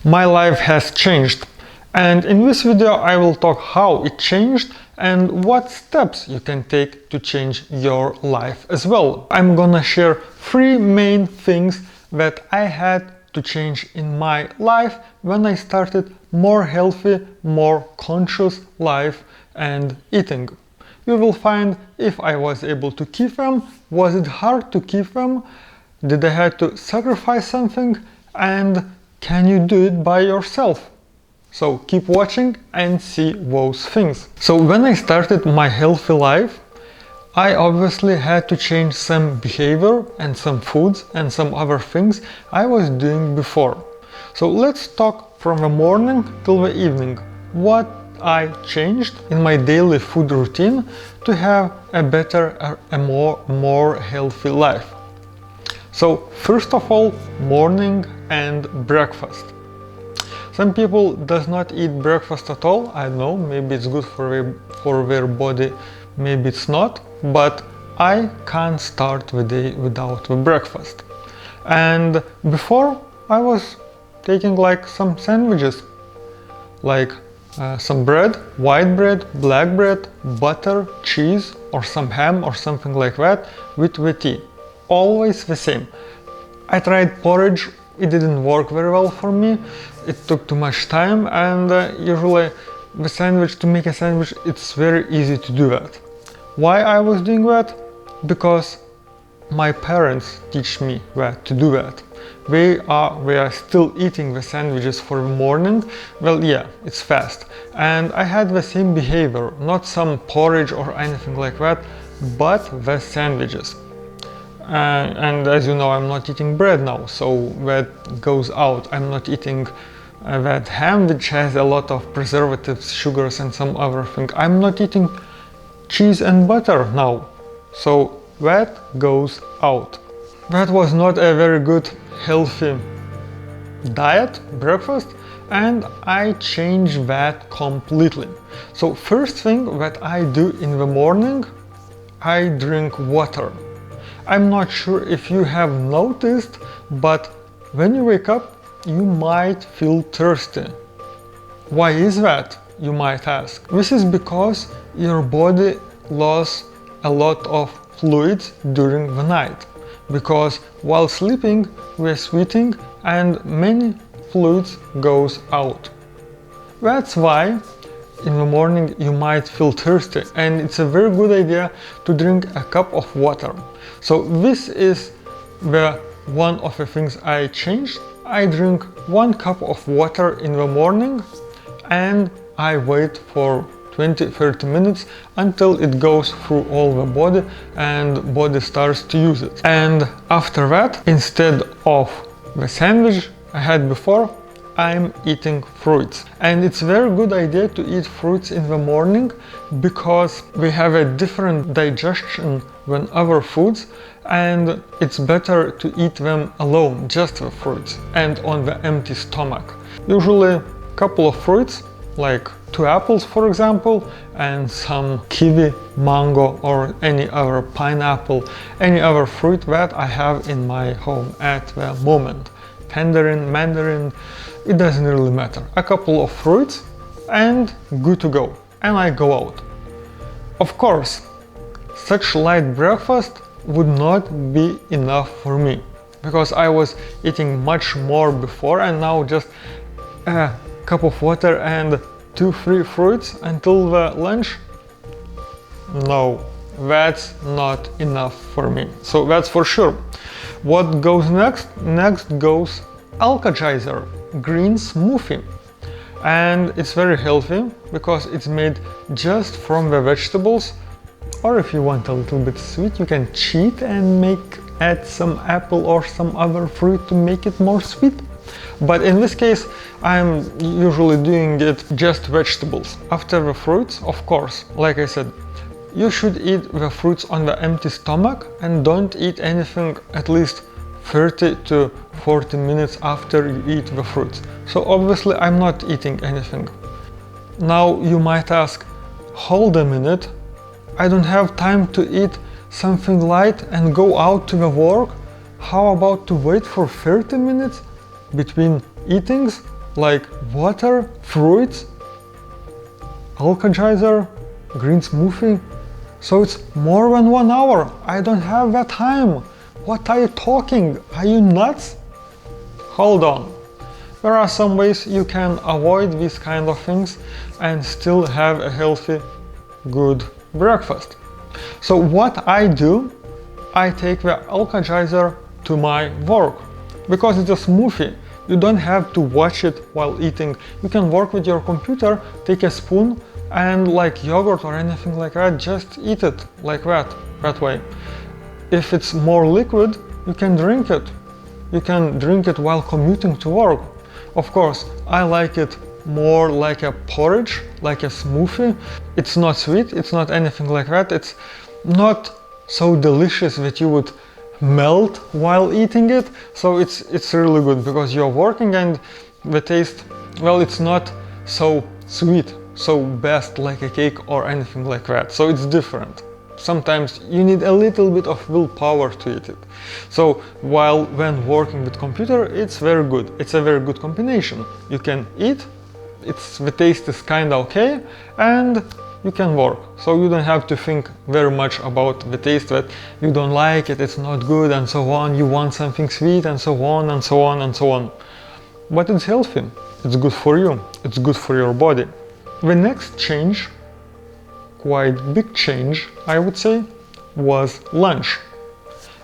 My life has changed, and in this video I will talk how it changed and what steps you can take to change your life as well. I'm gonna share 3 main things that I had to change in my life when I started more healthy, more conscious life and eating. You will find if I was able to keep them, was it hard to keep them, did I have to sacrifice something, and can you do it by yourself? So keep watching and see those things. So when I started my healthy life, I obviously had to change some behavior and some foods and some other things I was doing before. So let's talk from the morning till the evening. What I changed in my daily food routine to have a better, a more healthy life. So first of all, morning and breakfast. Some people does not eat breakfast at all. I know, maybe it's good for their body, maybe it's not, but I can't start the day without the breakfast. And before I was taking like some sandwiches, like some bread, white bread, black bread, butter, cheese, or some ham or something like that with the tea. Always the same. I tried porridge, it didn't work very well for me. It took too much time, and usually to make a sandwich, it's very easy to do that. Why I was doing that? Because my parents teach me to do that. They are still eating the sandwiches for the morning. Well, yeah, it's fast. And I had the same behavior, not some porridge or anything like that, but the sandwiches. And as you know, I'm not eating bread now, so that goes out. I'm not eating that ham, which has a lot of preservatives, sugars and some other thing. I'm not eating cheese and butter now, so that goes out. That was not a very good healthy diet, breakfast, and I changed that completely. So first thing that I do in the morning, I drink water. I'm not sure if you have noticed, but when you wake up, you might feel thirsty. Why is that, you might ask? This is because your body lost a lot of fluids during the night. Because while sleeping, we're sweating and many fluids goes out. That's why in the morning you might feel thirsty, and it's a very good idea to drink a cup of water. So this is one of the things I changed. I drink 1 cup of water in the morning and I wait for 20-30 minutes until it goes through all the body and body starts to use it. And after that, instead of the sandwich I had before, I'm eating fruits. And it's a very good idea to eat fruits in the morning because we have a different digestion than other foods, and it's better to eat them alone, just the fruits, and on the empty stomach. Usually a couple of fruits, like 2 apples for example, and some kiwi, mango, or any other pineapple, any other fruit that I have in my home at the moment. Tangerine, mandarin, it doesn't really matter. A couple of fruits and good to go. And I go out. Of course, such light breakfast would not be enough for me, because I was eating much more before, and now just a cup of water and 2-3 fruits until the lunch. No, that's not enough for me. So that's for sure. What goes next? Next goes Alkajizer green smoothie. And it's very healthy because it's made just from the vegetables. Or if you want a little bit sweet, you can cheat and add some apple or some other fruit to make it more sweet. But in this case, I'm usually doing it just vegetables. After the fruits, of course, like I said, you should eat the fruits on the empty stomach and don't eat anything at least 30 to 40 minutes after you eat the fruits. So obviously I'm not eating anything. Now you might ask, hold a minute, I don't have time to eat something light and go out to the work. How about to wait for 30 minutes between eatings? like water, fruits, Alkajizer, green smoothie. So it's more than 1 hour. I don't have that time. What are you talking? Are you nuts? Hold on. There are some ways you can avoid these kind of things and still have a healthy, good breakfast. So what I do, I take the Alkajizer to my work. Because it's a smoothie, you don't have to watch it while eating. You can work with your computer, take a spoon, and like yogurt or anything like that, just eat it like that way. If it's more liquid, you can drink it. You can drink it while commuting to work. Of course, I like it more like a porridge, like a smoothie. It's not sweet, it's not anything like that. It's not so delicious that you would melt while eating it. So it's really good because you're working and the taste, well, it's not so sweet, so best like a cake or anything like that. So it's different. Sometimes you need a little bit of willpower to eat it. So when working with computer, it's very good. It's a very good combination. You can eat, the taste is kinda okay, and you can work. So you don't have to think very much about the taste, that you don't like it, it's not good, and so on. You want something sweet, and so on, and so on, and so on. But it's healthy. It's good for you. It's good for your body. The next change, quite big change, I would say, was lunch.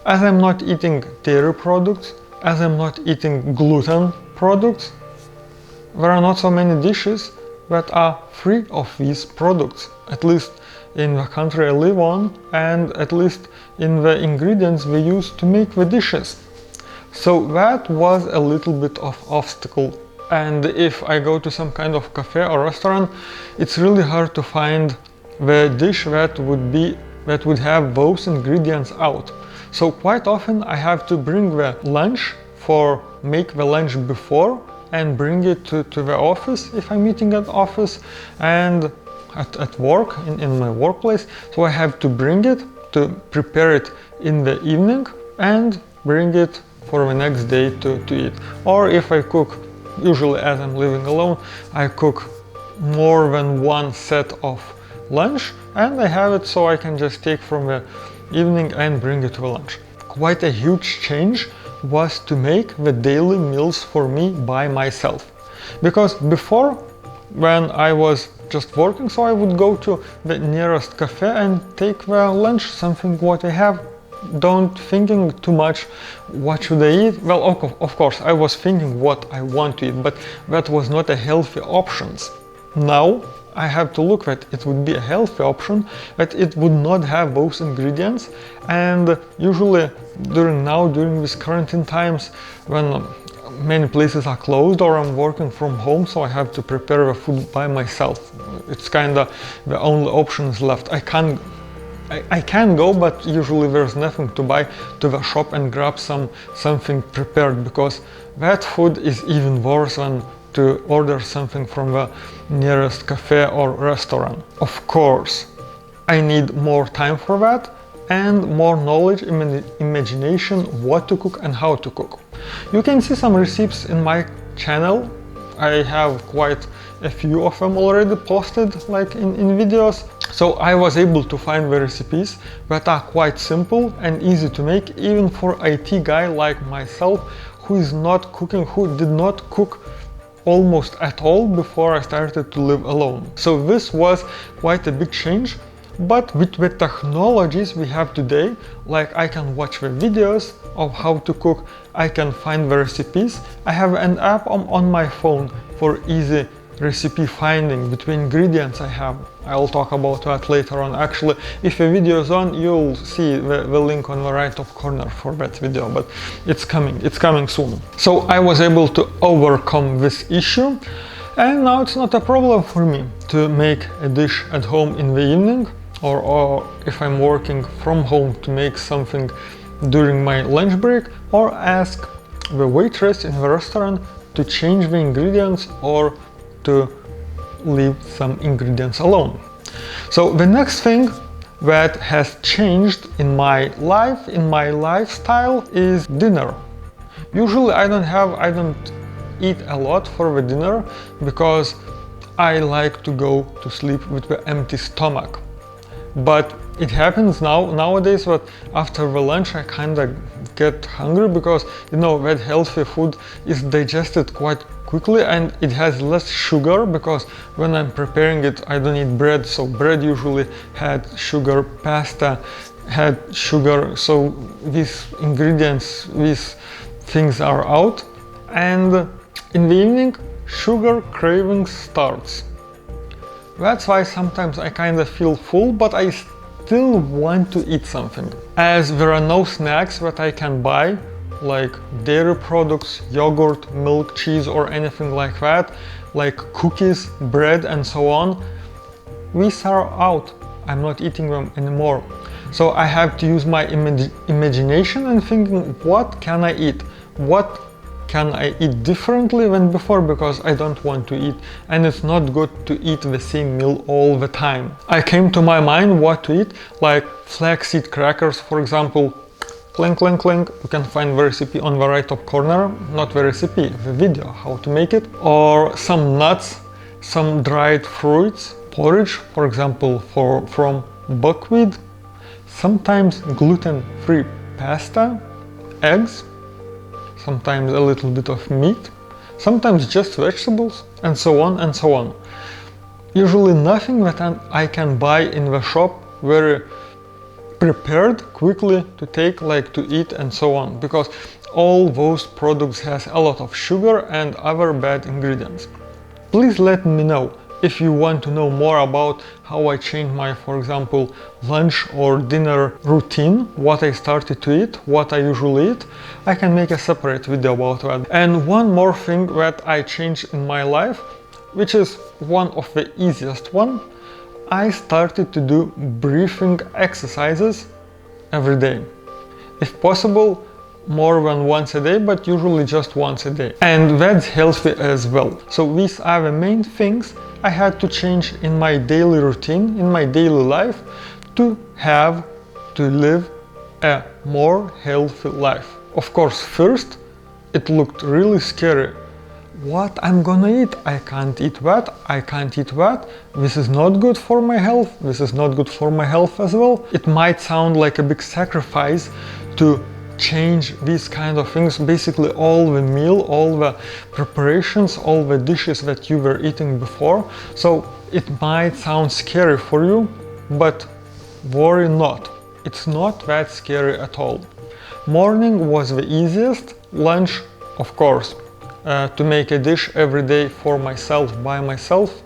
As I'm not eating dairy products, as I'm not eating gluten products, there are not so many dishes that are free of these products, at least in the country I live on, and at least in the ingredients we use to make the dishes. So that was a little bit of obstacle. And if I go to some kind of cafe or restaurant, it's really hard to find the dish that would have those ingredients out. So quite often I have to bring the lunch make the lunch before and bring it to the office if I'm meeting at office and at work, in my workplace. So I have to bring it, to prepare it in the evening and bring it for the next day to eat. Or if I cook, usually as I'm living alone, I cook more than one set of lunch and I have it so I can just take from the evening and bring it to lunch. Quite a huge change was to make the daily meals for me by myself. Because before, when I was just working, so I would go to the nearest cafe and take the lunch, something what I have, don't thinking too much what should I eat. Well, of course, I was thinking what I want to eat, but that was not a healthy option. Now I have to look that it would be a healthy option, that it would not have those ingredients. And usually during these quarantine times, when many places are closed or I'm working from home, so I have to prepare the food by myself. It's kinda the only options left. I can go, but usually there's nothing to buy to the shop and grab something prepared, because that food is even worse than to order something from the nearest cafe or restaurant. Of course, I need more time for that and more knowledge, imagination, what to cook and how to cook. You can see some recipes in my channel. I have quite a few of them already posted, like in videos. So I was able to find the recipes that are quite simple and easy to make, even for IT guy like myself, who is not cooking, who did not cook almost at all before I started to live alone. So this was quite a big change. But with the technologies we have today, like I can watch the videos of how to cook, I can find the recipes. I have an app on my phone for easy recipe finding between ingredients I have. I'll talk about that later on. Actually, if a video is on, you'll see the link on the right top corner for that video, but it's coming soon. So I was able to overcome this issue, and now it's not a problem for me to make a dish at home in the evening, or if I'm working from home, to make something during my lunch break, or ask the waitress in the restaurant to change the ingredients or to leave some ingredients alone. So the next thing that has changed in my life, in my lifestyle, is dinner. Usually I don't eat a lot for the dinner because I like to go to sleep with the empty stomach. But it happens nowadays that after the lunch I kinda get hungry because, you know, that healthy food is digested quite quickly and it has less sugar, because when I'm preparing it I don't eat bread, so bread usually had sugar, pasta had sugar, so these ingredients, these things are out, and in the evening sugar cravings starts. That's why sometimes I kinda feel full, but I still want to eat something. As there are no snacks that I can buy, like dairy products, yogurt, milk, cheese or anything like that, like cookies, bread and so on, these are out. I'm not eating them anymore. So I have to use my imagination and thinking, what can I eat? What can I eat differently than before, because I don't want to eat, and it's not good to eat the same meal all the time. I came to my mind what to eat, like flaxseed crackers, for example. Clink, clink, clink. You can find the recipe on the right top corner. Not the recipe, the video, how to make it. Or some nuts, some dried fruits, porridge, for example, from buckwheat. Sometimes gluten-free pasta, eggs, sometimes a little bit of meat, sometimes just vegetables, and so on and so on. Usually nothing that I can buy in the shop very prepared quickly to take, like to eat and so on, because all those products has a lot of sugar and other bad ingredients. Please let me know if you want to know more about how I changed my, for example, lunch or dinner routine, what I started to eat, what I usually eat. I can make a separate video about that. And one more thing that I changed in my life, which is one of the easiest one, I started to do breathing exercises every day. If possible, more than once a day, but usually just once a day. And that's healthy as well. So these are the main things I had to change in my daily routine, in my daily life, to live a more healthy life. Of course, first, it looked really scary. What I'm gonna eat? I can't eat that, I can't eat that. This is not good for my health, this is not good for my health as well. It might sound like a big sacrifice to change these kind of things, basically all the meal, all the preparations, all the dishes that you were eating before. So it might sound scary for you, but worry not. It's not that scary at all. Morning was the easiest, lunch, of course. To make a dish every day for myself, by myself,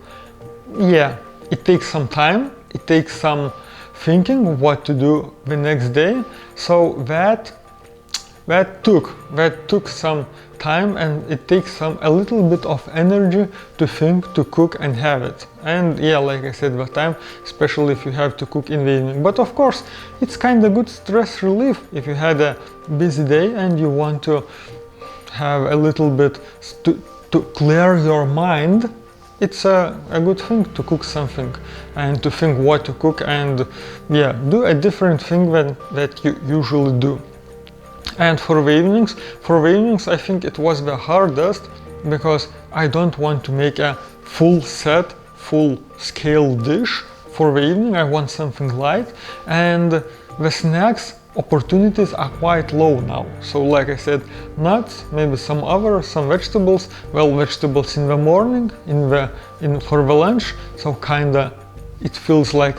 yeah, it takes some time, it takes some thinking what to do the next day, so that took some time, and it takes a little bit of energy to think, to cook and have it. And yeah, like I said, the time, especially if you have to cook in the evening. But of course, it's kind of good stress relief if you had a busy day and you want to have a little bit to clear your mind. It's a good thing to cook something and to think what to cook, and yeah, do a different thing than that you usually do. And for the evenings I think it was the hardest, because I don't want to make a full scale dish for the evening. I want something light, and the snacks opportunities are quite low now. So like I said, nuts, maybe some vegetables. Well, vegetables in the morning, for the lunch. So kinda it feels like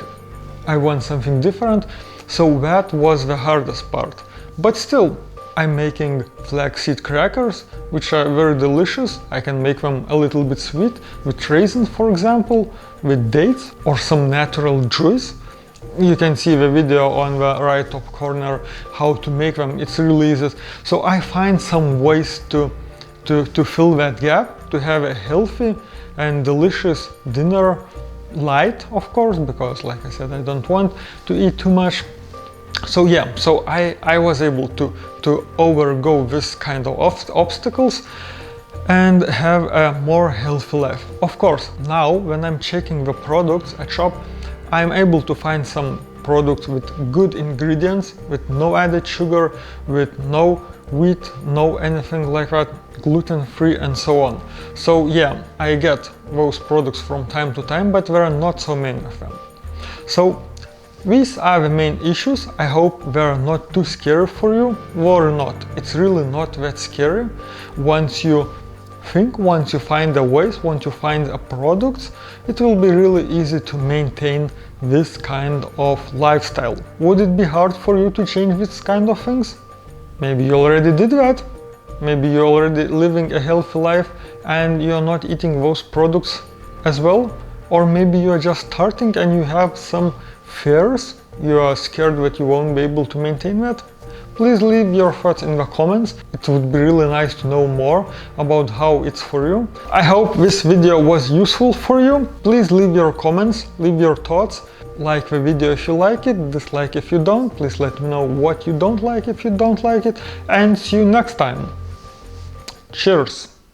I want something different. So that was the hardest part. But still, I'm making flaxseed crackers, which are very delicious. I can make them a little bit sweet with raisins, for example, with dates or some natural juice. You can see the video on the right top corner how to make them. It's really easy. So I find some ways to fill that gap, to have a healthy and delicious dinner, light of course, because like I said, I don't want to eat too much. So yeah, so I was able to overgo this kind of obstacles and have a more healthy life. Of course, now when I'm checking the products at shop, I'm able to find some products with good ingredients, with no added sugar, with no wheat, no anything like that, gluten-free and so on. So yeah, I get those products from time to time, but there are not so many of them. So these are the main issues. I hope they're not too scary for you, or not. It's really not that scary. Once you find the ways, once you find the products, it will be really easy to maintain this kind of lifestyle. Would it be hard for you to change this kind of things? Maybe you already did that. Maybe you're already living a healthy life and you're not eating those products as well. Or maybe you're just starting and you have some fears. You are scared that you won't be able to maintain that. Please leave your thoughts in the comments. It would be really nice to know more about how it's for you. I hope this video was useful for you. Please leave your comments, leave your thoughts. Like the video if you like it, dislike if you don't. Please let me know what you don't like if you don't like it. And see you next time. Cheers!